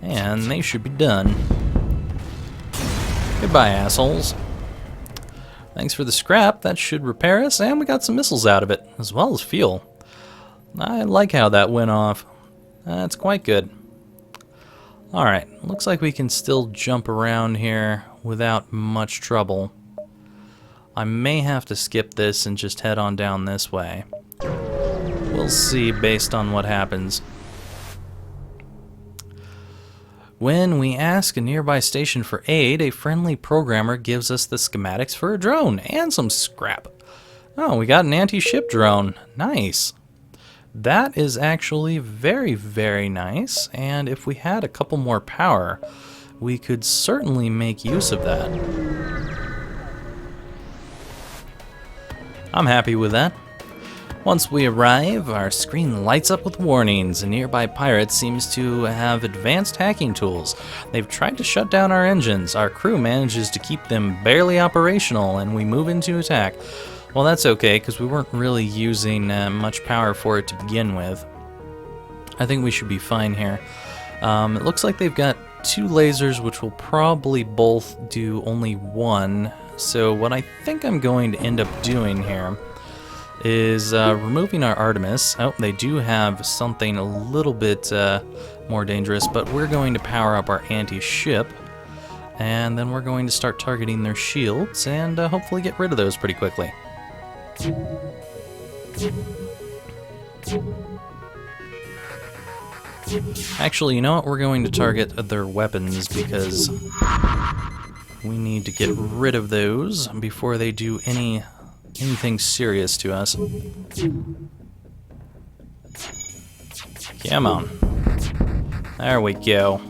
And they should be done. Goodbye, assholes. Thanks for the scrap. That should repair us, and we got some missiles out of it, as well as fuel. I like how that went off. That's quite good. Alright, looks like we can still jump around here without much trouble. I may have to skip this and just head on down this way. We'll see based on what happens. When we ask a nearby station for aid, a friendly programmer gives us the schematics for a drone and some scrap. Oh, we got an anti-ship drone. Nice. That is actually very, very nice, and if we had a couple more power, we could certainly make use of that. I'm happy with that. Once we arrive, our screen lights up with warnings. A nearby pirate seems to have advanced hacking tools. They've tried to shut down our engines. Our crew manages to keep them barely operational, and we move into attack. Well, that's okay, because we weren't really using much power for it to begin with. I think we should be fine here. It looks like they've got 2 lasers, which will probably both do only 1. So what I think I'm going to end up doing here is removing our Artemis. Oh, they do have something a little bit more dangerous, but we're going to power up our anti-ship. And then we're going to start targeting their shields and hopefully get rid of those pretty quickly. Actually, you know what? We're going to target their weapons because we need to get rid of those before they do anything serious to us. Come on. There we go.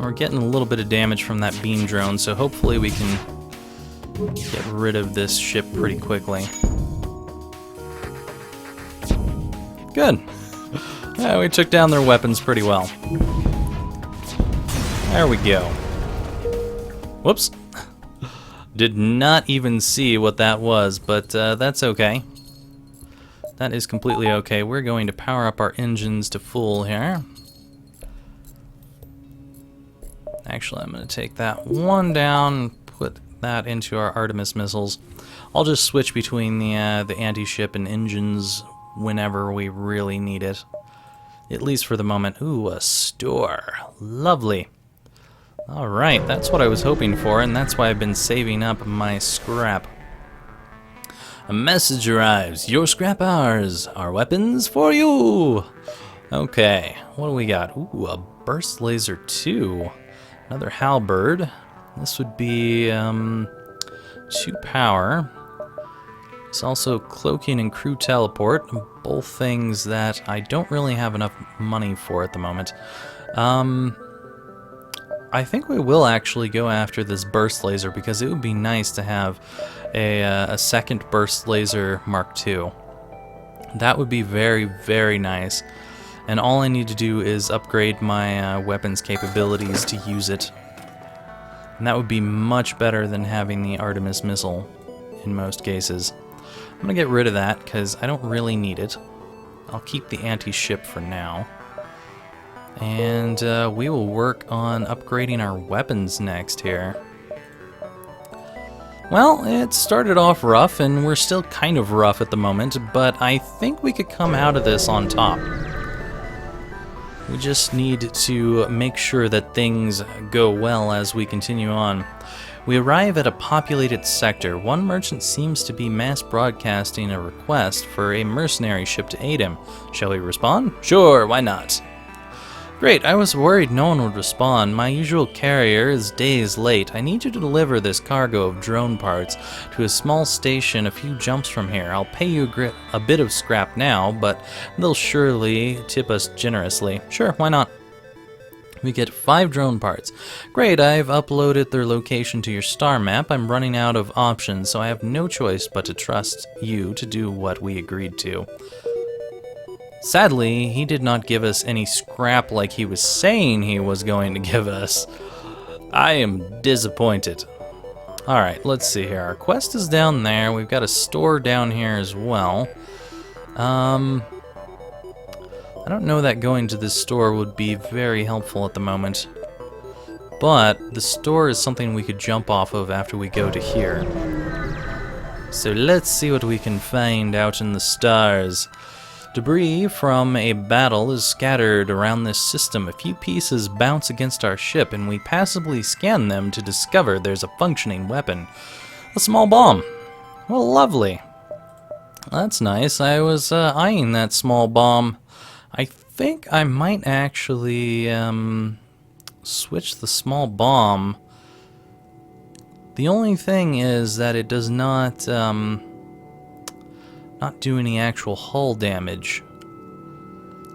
We're getting a little bit of damage from that beam drone, so hopefully we can get rid of this ship pretty quickly. Good. Yeah, we took down their weapons pretty well. There we go. Whoops. Did not even see what that was, but that's okay. That is completely okay. We're going to power up our engines to full here. Actually, I'm going to take that one down and put that into our Artemis missiles. I'll just switch between the anti-ship and engines whenever we really need it. At least for the moment. Ooh, a store. Lovely. Alright, that's what I was hoping for, and that's why I've been saving up my scrap. A message arrives. Your scrap ours. Our weapons for you. Okay, what do we got? Ooh, a burst laser 2. Another halberd. This would be 2 power. It's also cloaking and crew teleport, both things that I don't really have enough money for at the moment. I think we will actually go after this burst laser because it would be nice to have a second burst laser Mark II. That would be very, very nice. And all I need to do is upgrade my weapons capabilities to use it. And that would be much better than having the Artemis missile in most cases. I'm going to get rid of that because I don't really need it. I'll keep the anti-ship for now. And we will work on upgrading our weapons next here. Well, it started off rough, and we're still kind of rough at the moment, but I think we could come out of this on top. We just need to make sure that things go well as we continue on. We arrive at a populated sector. One merchant seems to be mass broadcasting a request for a mercenary ship to aid him. Shall we respond? Sure, why not? Great, I was worried no one would respond. My usual carrier is days late. I need you to deliver this cargo of drone parts to a small station a few jumps from here. I'll pay you a bit of scrap now, but they'll surely tip us generously. Sure, why not? We get 5 drone parts. Great, I've uploaded their location to your star map. I'm running out of options, so I have no choice but to trust you to do what we agreed to. Sadly, he did not give us any scrap like he was saying he was going to give us. I am disappointed. Alright, let's see here. Our quest is down there. We've got a store down here as well. I don't know that going to this store would be very helpful at the moment. But the store is something we could jump off of after we go to here. So let's see what we can find out in the stars. Debris from a battle is scattered around this system. A few pieces bounce against our ship, and we passively scan them to discover there's a functioning weapon. A small bomb. Well, lovely. That's nice. I was eyeing that small bomb. I think I might actually switch the small bomb. The only thing is that it does not do any actual hull damage,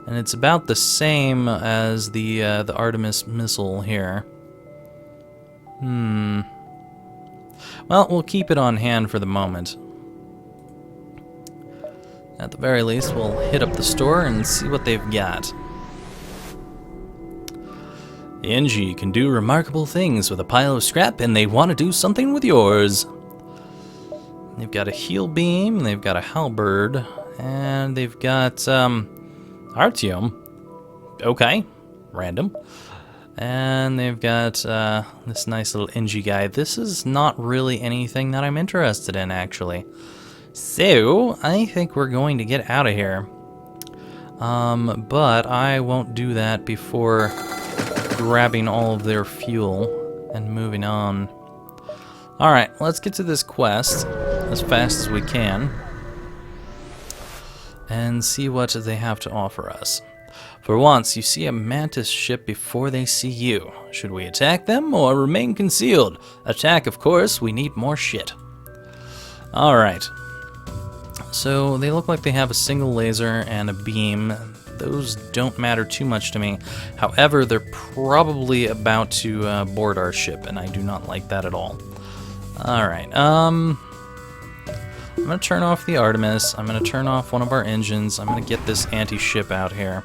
and it's about the same as the Artemis missile here. Well, we'll keep it on hand for the moment. At the very least, we'll hit up the store and see what they've got. The NG can do remarkable things with a pile of scrap, and they want to do something with yours. They've got a heal beam, they've got a halberd, and they've got Artium. Okay, random. And they've got this nice little NG guy. This is not really anything that I'm interested in, actually. So, I think we're going to get out of here. But I won't do that before grabbing all of their fuel and moving on. Alright, let's get to this quest as fast as we can and see what they have to offer us. For once, you see a Mantis ship before they see you. Should we attack them or remain concealed? Attack, of course. We need more shit. Alright. So, they look like they have a single laser and a beam. Those don't matter too much to me. However, they're probably about to board our ship, and I do not like that at all. Alright, I'm going to turn off the Artemis. I'm going to turn off one of our engines. I'm going to get this anti-ship out here.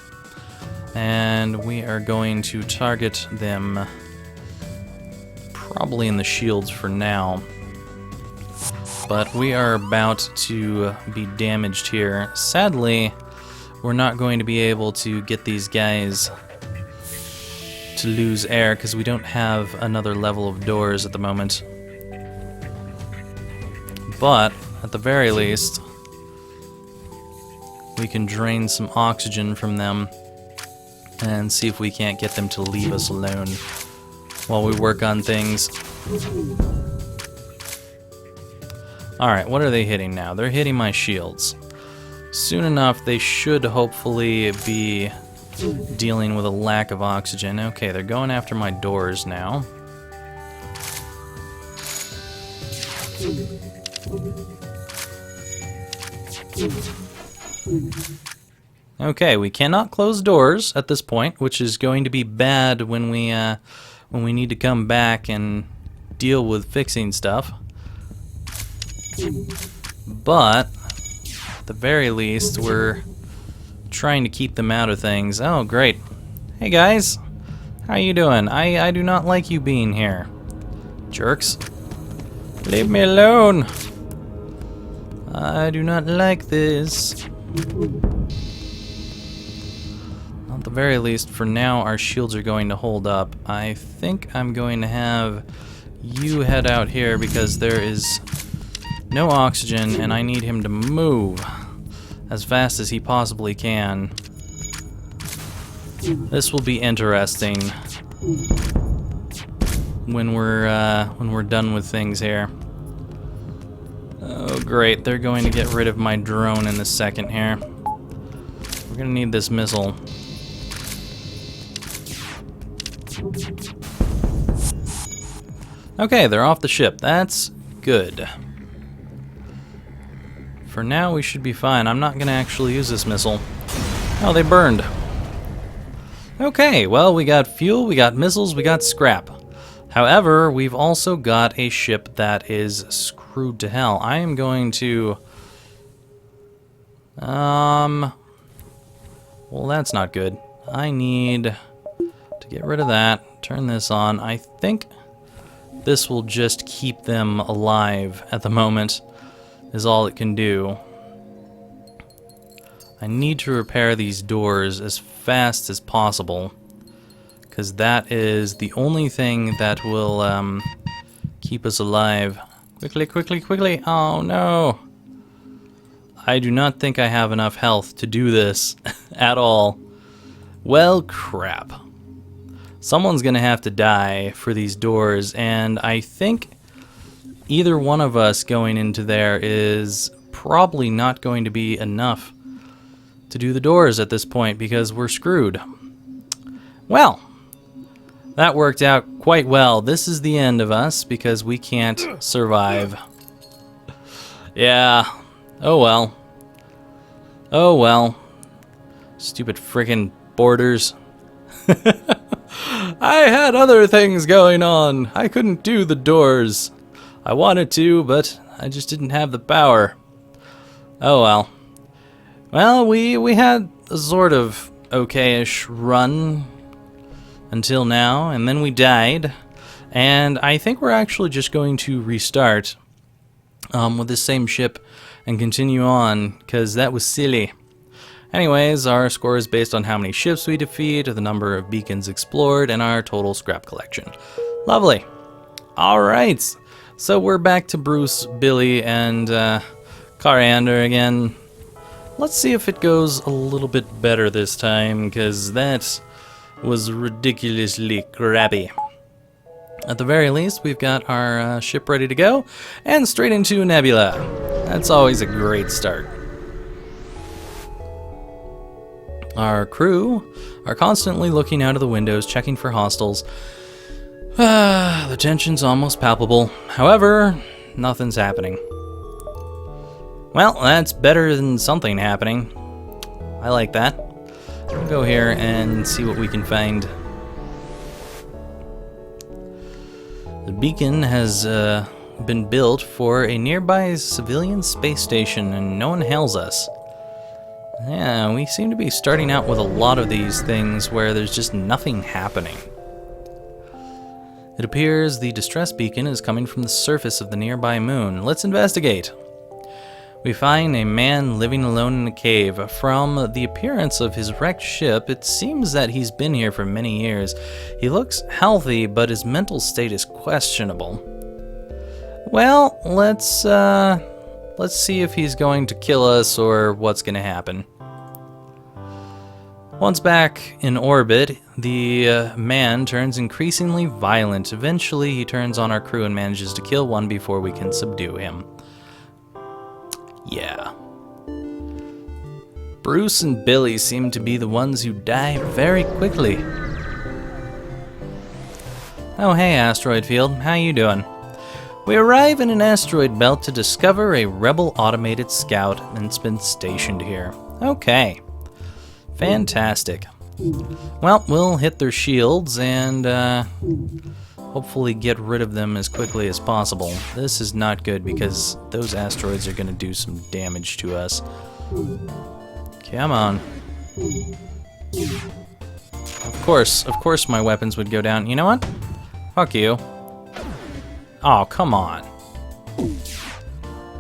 And we are going to target them probably in the shields for now. But we are about to be damaged here. Sadly, we're not going to be able to get these guys to lose air because we don't have another level of doors at the moment. But, at the very least, we can drain some oxygen from them and see if we can't get them to leave us alone while we work on things. Alright, what are they hitting now? They're hitting my shields. Soon enough, they should hopefully be dealing with a lack of oxygen. Okay, they're going after my doors now. Okay, we cannot close doors at this point, which is going to be bad when we need to come back and deal with fixing stuff. But at the very least, we're trying to keep them out of things. Oh, great. Hey guys, how you doing? I do not like you being here. Jerks. Leave me alone. I do not like this. At the very least, for now, our shields are going to hold up. I think I'm going to have you head out here because there is no oxygen and I need him to move as fast as he possibly can. This will be interesting when we're done with things here. Oh great, they're going to get rid of my drone in a second here. We're gonna need this missile. Okay, they're off the ship. That's good. For now, we should be fine. I'm not gonna actually use this missile. Oh, they burned. Okay, well, we got fuel, we got missiles, we got scrap. However, we've also got a ship that is screwed to hell. I am going to... well, that's not good. I need to get rid of that, turn this on. I think this will just keep them alive at the moment, is all it can do. I need to repair these doors as fast as possible, because that is the only thing that will keep us alive. Quickly, quickly, quickly! Oh no! I do not think I have enough health to do this at all. Well, crap. Someone's gonna have to die for these doors, and I think either one of us going into there is probably not going to be enough to do the doors at this point, because we're screwed. Well, that worked out quite well. This is the end of us, because we can't survive. Yeah. Oh well. Oh well. Stupid frickin' borders. I had other things going on. I couldn't do the doors. I wanted to, but I just didn't have the power. Oh well. Well, we had a sort of okay-ish run until now, and then we died. And I think we're actually just going to restart with this same ship and continue on, because that was silly. Anyways, our score is based on how many ships we defeat, the number of beacons explored, and our total scrap collection. Lovely. Alright, so we're back to Bruce, Billy, and Koriand'r again. Let's see if it goes a little bit better this time, because that was ridiculously crappy. At the very least, we've got our ship ready to go, and straight into Nebula. That's always a great start. Our crew are constantly looking out of the windows, checking for hostiles. The tension's almost palpable. However, nothing's happening. Well, that's better than something happening. I like that. We'll go here and see what we can find. The beacon has been built for a nearby civilian space station, and no one hails us. Yeah, we seem to be starting out with a lot of these things where there's just nothing happening. It appears the distress beacon is coming from the surface of the nearby moon. Let's investigate. We find a man living alone in a cave. From the appearance of his wrecked ship, it seems that he's been here for many years. He looks healthy, but his mental state is questionable. Well, let's see if he's going to kill us or what's going to happen. Once back in orbit, the man turns increasingly violent. Eventually, he turns on our crew and manages to kill one before we can subdue him. Yeah. Bruce and Billy seem to be the ones who die very quickly. Oh, hey, asteroid field. How you doing? We arrive in an asteroid belt to discover a rebel automated scout, and it's been stationed here. Okay. Fantastic. Well, we'll hit their shields and hopefully get rid of them as quickly as possible. This is not good because those asteroids are going to do some damage to us. Come on. Of course my weapons would go down. You know what? Fuck you. Oh, come on.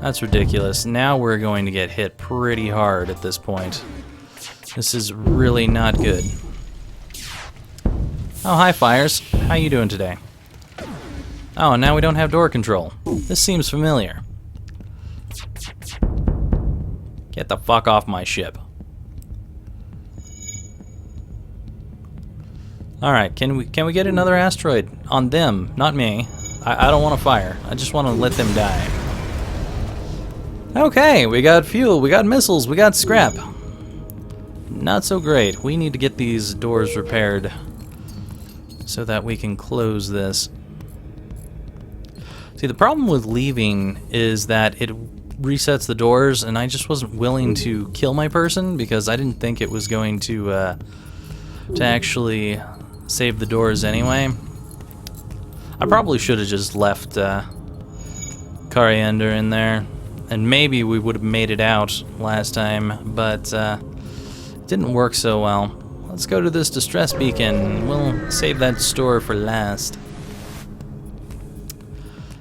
That's ridiculous. Now we're going to get hit pretty hard at this point. This is really not good. Oh, hi, Fires. How you doing today? Oh, now we don't have door control. This seems familiar. Get the fuck off my ship. Alright, can we get another asteroid on them, not me. I don't want to fire. I just want to let them die. Okay, we got fuel, we got missiles, we got scrap. Not so great. We need to get these doors repaired so that we can close this. See, the problem with leaving is that it resets the doors, and I just wasn't willing to kill my person because I didn't think it was going to actually save the doors anyway. I probably should have just left Koriand'r in there, and maybe we would have made it out last time, but it didn't work so well. Let's go to this distress beacon. We'll save that store for last.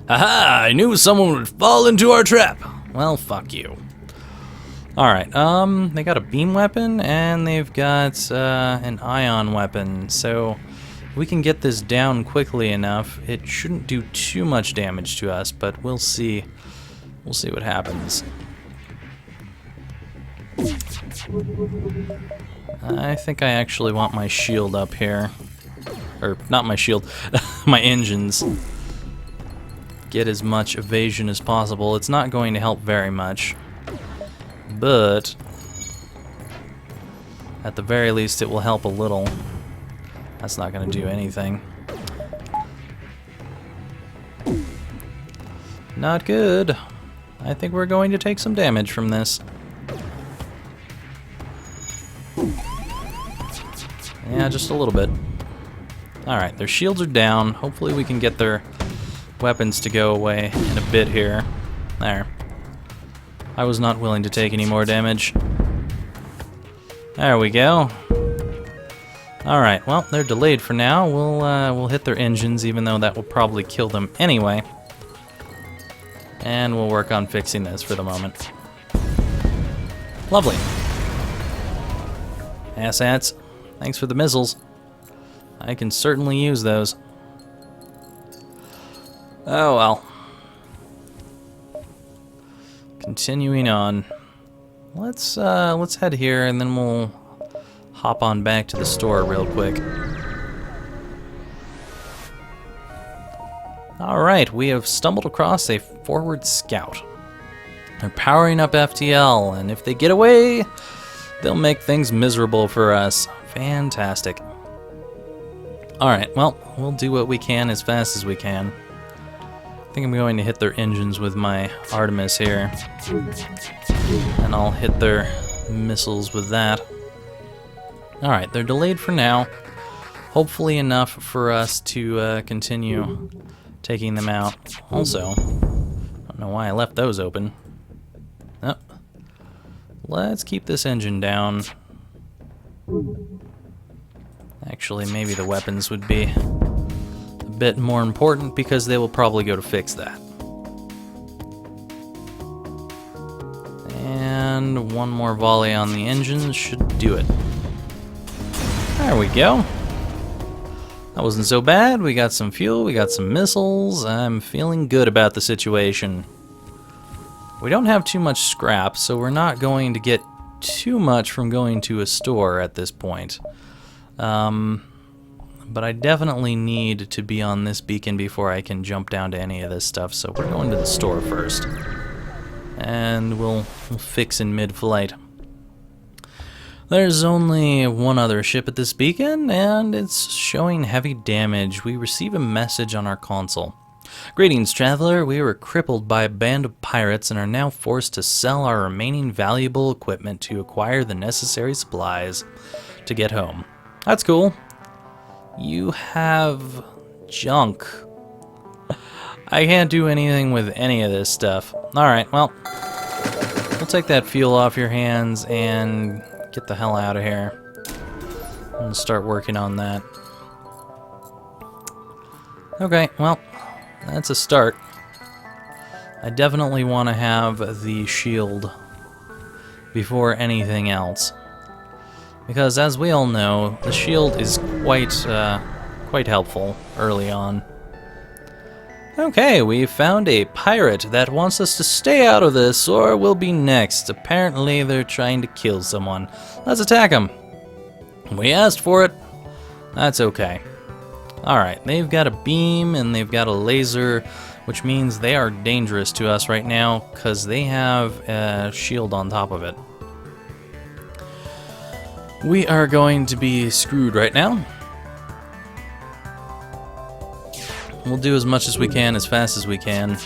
Aha! I knew someone would fall into our trap. Well, fuck you. Alright, they got a beam weapon, and they've got an ion weapon, so if we can get this down quickly enough, it shouldn't do too much damage to us, but we'll see. We'll see what happens. I think I actually want my shield up here. Or, not my shield, my engines. Get as much evasion as possible. It's not going to help very much. But at the very least it will help a little. That's not going to do anything. Not good. I think we're going to take some damage from this. Yeah, just a little bit. Alright, their shields are down. Hopefully we can get their weapons to go away in a bit here. There. I was not willing to take any more damage. There we go. Alright, well, they're delayed for now. We'll hit their engines, even though that will probably kill them anyway. And we'll work on fixing this for the moment. Lovely. Asshats, thanks for the missiles. I can certainly use those. Oh well. Continuing on. Let's head here and then we'll hop on back to the store real quick. Alright, we have stumbled across a forward scout. They're powering up FTL, and if they get away, they'll make things miserable for us. Fantastic. Alright, well, we'll do what we can as fast as we can. I think I'm going to hit their engines with my Artemis here. And I'll hit their missiles with that. Alright, they're delayed for now. Hopefully enough for us to continue taking them out. Also, I don't know why I left those open. Oh. Let's keep this engine down. Actually, maybe the weapons would be bit more important because they will probably go to fix that. And one more volley on the engines should do it. There we go. That wasn't so bad. We got some fuel, we got some missiles. I'm feeling good about the situation. We don't have too much scrap, so we're not going to get too much from going to a store at this point. But I definitely need to be on this beacon before I can jump down to any of this stuff, so we're going to the store first. And we'll fix in mid-flight. There's only one other ship at this beacon, and it's showing heavy damage. We receive a message on our console. Greetings, traveler. We were crippled by a band of pirates and are now forced to sell our remaining valuable equipment to acquire the necessary supplies to get home. That's cool. You have junk. I can't do anything with any of this stuff. Alright, well, we'll take that fuel off your hands and get the hell out of here. And start working on that. Okay, well, that's a start. I definitely want to have the shield before anything else. Because as we all know, the shield is quite helpful early on. Okay, we found a pirate that wants us to stay out of this or we'll be next. Apparently they're trying to kill someone. Let's attack them. We asked for it. That's okay. Alright, they've got a beam and they've got a laser, which means they are dangerous to us right now because they have a shield on top of it. We are going to be screwed right now. We'll do as much as we can, as fast as we can.